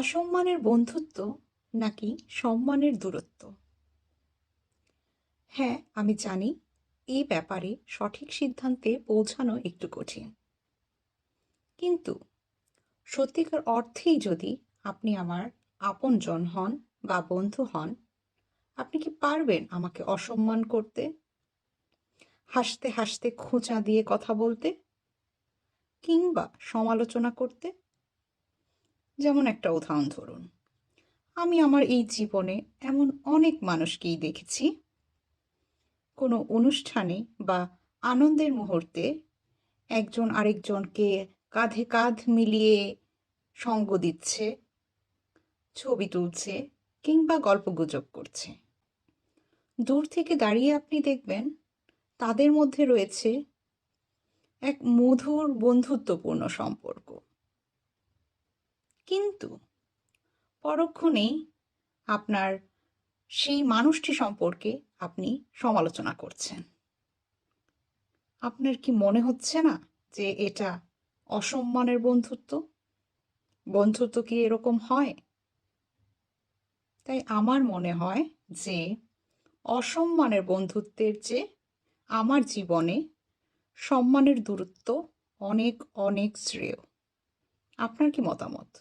অসম্মানের বন্ধুত্ব নাকি সম্মানের দূরত্ব? হ্যাঁ, আমি জানি এই ব্যাপারে সঠিক সিদ্ধান্তে পৌঁছানো একটু কঠিন। কিন্তু সত্যিকার অর্থেই যদি আপনি আমার আপনজন হন বা বন্ধু হন, আপনি কি পারবেন আমাকে অসম্মান করতে? হাসতে হাসতে খোঁচা দিয়ে কথা বলতে? কিংবা সমালোচনা করতে? যেমন একটা উদাহরণ ধরুন। আমি আমার এই জীবনে এমন অনেক মানুষকেই দেখেছি কোনো অনুষ্ঠানে বা আনন্দের মুহূর্তে একজন আরেকজনকে কাঁধে কাঁধ মিলিয়ে সঙ্গ দিচ্ছে, ছবি তুলছে কিংবা গল্পগুজব করছে। দূর থেকে দাঁড়িয়ে আপনি দেখবেন তাদের মধ্যে রয়েছে এক মধুর বন্ধুত্বপূর্ণ সম্পর্ক। কিন্তু পরক্ষণেই আপনার সেই মানুষটি সম্পর্কে আপনি সমালোচনা করছেন। আপনার কি মনে হচ্ছে না যে এটা অসম্মানের বন্ধুত্ব? বন্ধুত্ব কি এরকম হয়? তাই আমার মনে হয় যে অসম্মানের বন্ধুত্বের চেয়ে আমার জীবনে সম্মানের দূরত্ব অনেক অনেক শ্রেয়। আপনার কি মতামত?